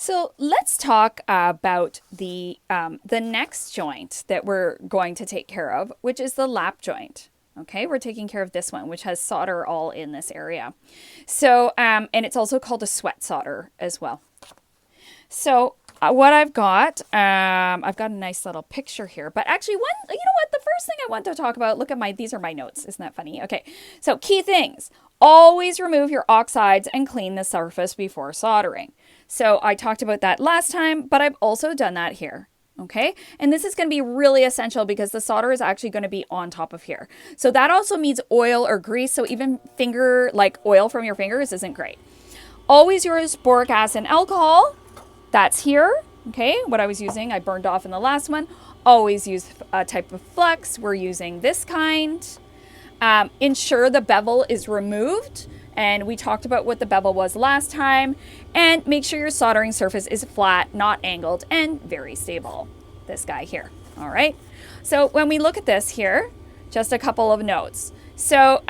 So let's talk about the next joint that we're going to take care of, which is the lap joint. Okay, we're taking care of this one, which has solder all in this area. So, and it's also called a sweat solder as well. So what I've got a nice little picture here. But actually, you know what? The first thing I want to talk about, look at these are my notes. Isn't that funny? Okay, so key things. Always remove your oxides and clean the surface before soldering. So I talked about that last time, but I've also done that here. Okay, and this is going to be really essential because the solder is actually going to be on top of here. So that also means oil or grease. So even like oil from your fingers isn't great. Always use boric acid and alcohol. That's here. Okay, what I was using, I burned off in the last one. Always use a type of flux. We're using this kind. Ensure the bevel is removed. And we talked about what the bevel was last time. And make sure your soldering surface is flat, not angled, and very stable. This guy here. All right. So when we look at this here, just a couple of notes. So,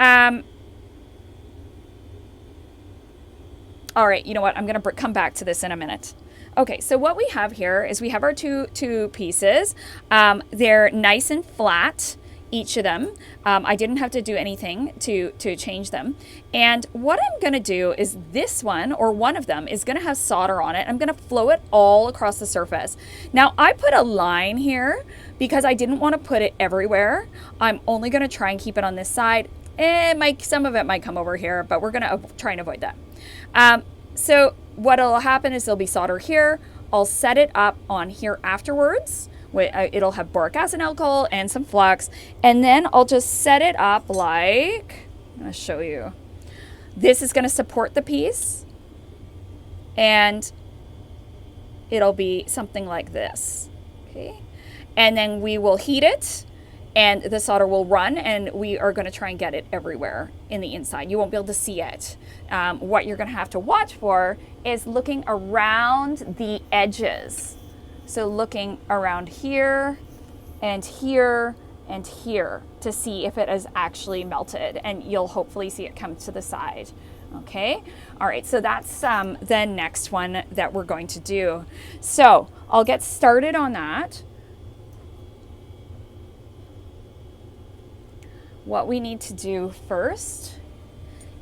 all right, you know what? I'm going to come back to this in a minute. Okay, so what we have here is we have our two pieces. They're nice and flat, each of them. I didn't have to do anything to change them. And what I'm going to do is this one, or one of them, is going to have solder on it. I'm going to flow it all across the surface. Now, I put a line here because I didn't want to put it everywhere. I'm only going to try and keep it on this side. Some of it might come over here, but we're going to try and avoid that. So what'll happen is there'll be solder here. I'll set it up on here afterwards. It'll have boric acid alcohol and some flux. And then I'll just set it up like, I'm going to show you. This is going to support the piece. And it'll be something like this. Okay. And then we will heat it. And the solder will run, and we are going to try and get it everywhere in the inside. You won't be able to see it. What you're going to have to watch for is looking around the edges. So looking around here and here and here to see if it is actually melted, and you'll hopefully see it come to the side. Okay. All right. So that's the next one that we're going to do. So I'll get started on that. What we need to do first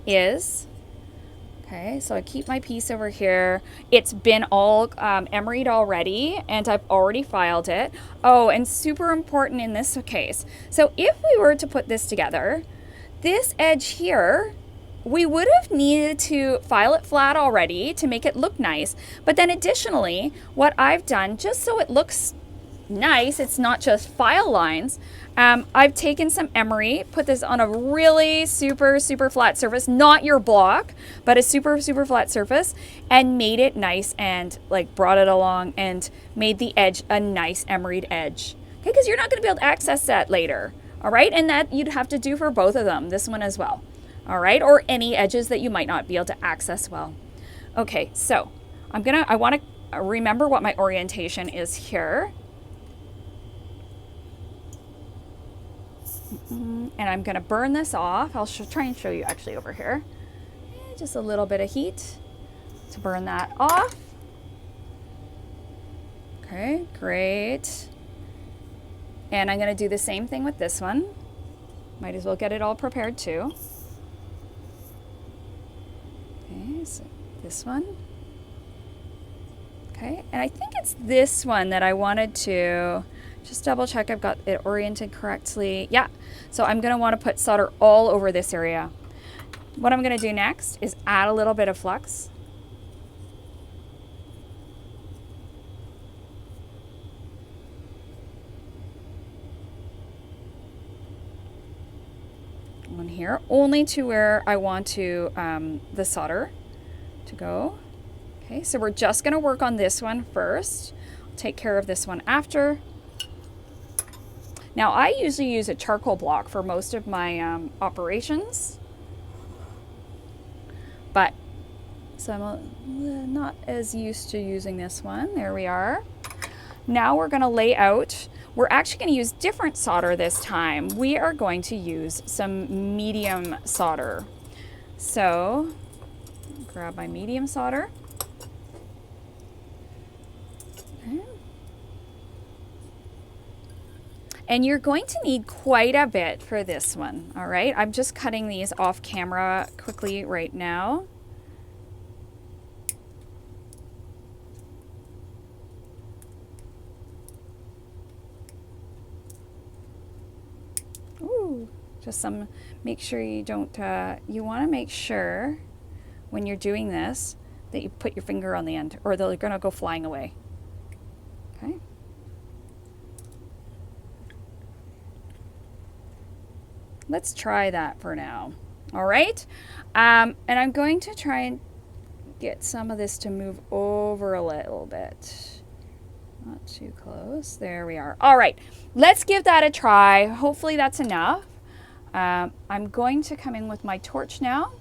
is, okay, so I keep my piece over here. It's been all emeryed already, and I've already filed it. Oh, and super important in this case. So if we were to put this together, this edge here, we would have needed to file it flat already to make it look nice. But then additionally, what I've done, just so it looks nice, it's not just file lines, I've taken some emery, put this on a really super flat surface, not your block, but a super flat surface, and made it nice and like brought it along and made the edge a nice emeryed edge. Okay, because you're not going to be able to access that later. All right, and that you'd have to do for both of them, this one as well. All right, or any edges that you might not be able to access well. Okay, so I want to remember what my orientation is here. And I'm going to burn this off. I'll try and show you actually over here. Just a little bit of heat to burn that off. Okay, great. And I'm going to do the same thing with this one. Might as well get it all prepared too. Okay, so this one. Okay, and I think it's this one that I wanted to just double check I've got it oriented correctly. Yeah, so I'm going to want to put solder all over this area. What I'm going to do next is add a little bit of flux. On here, only to where I want to the solder to go. Okay, so we're just going to work on this one first. I'll take care of this one after. Now, I usually use a charcoal block for most of my operations, but so I'm not as used to using this one. There we are. Now we're going to lay out. We're actually going to use different solder this time. We are going to use some medium solder. So, grab my medium solder. And you're going to need quite a bit for this one, all right? I'm just cutting these off camera quickly right now. Ooh, just some, make sure you don't, you want to make sure when you're doing this that you put your finger on the end or they're going to go flying away. Okay. Let's try that for now. All right. And I'm going to try and get some of this to move over a little bit. Not too close. There we are. All right. Let's give that a try. Hopefully that's enough. I'm going to come in with my torch now.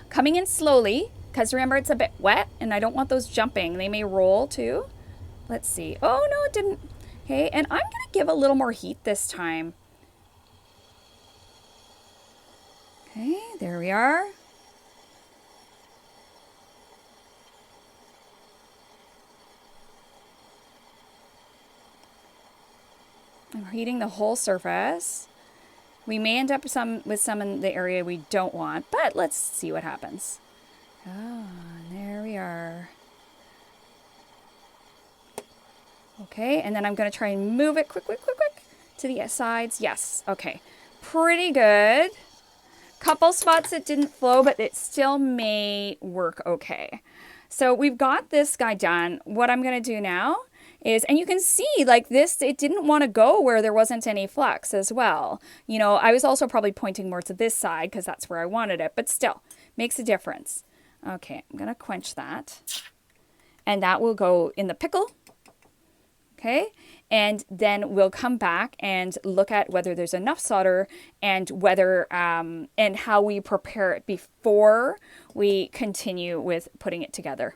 Coming in slowly, because remember it's a bit wet and I don't want those jumping. They may roll too. Let's see. Oh, no, it didn't. Okay, and I'm going to give a little more heat this time. Okay, there we are. I'm heating the whole surface. We may end up with some in the area we don't want, but let's see what happens. Ah, there we are. Okay, and then I'm going to try and move it quick to the sides. Yes, okay. Pretty good. Couple spots that didn't flow, but it still may work okay. So we've got this guy done. What I'm going to do now is, and you can see like this, it didn't want to go where there wasn't any flux as well. You know, I was also probably pointing more to this side because that's where I wanted it, but still makes a difference. Okay, I'm going to quench that. And that will go in the pickle. Okay, and then we'll come back and look at whether there's enough solder and whether and how we prepare it before we continue with putting it together.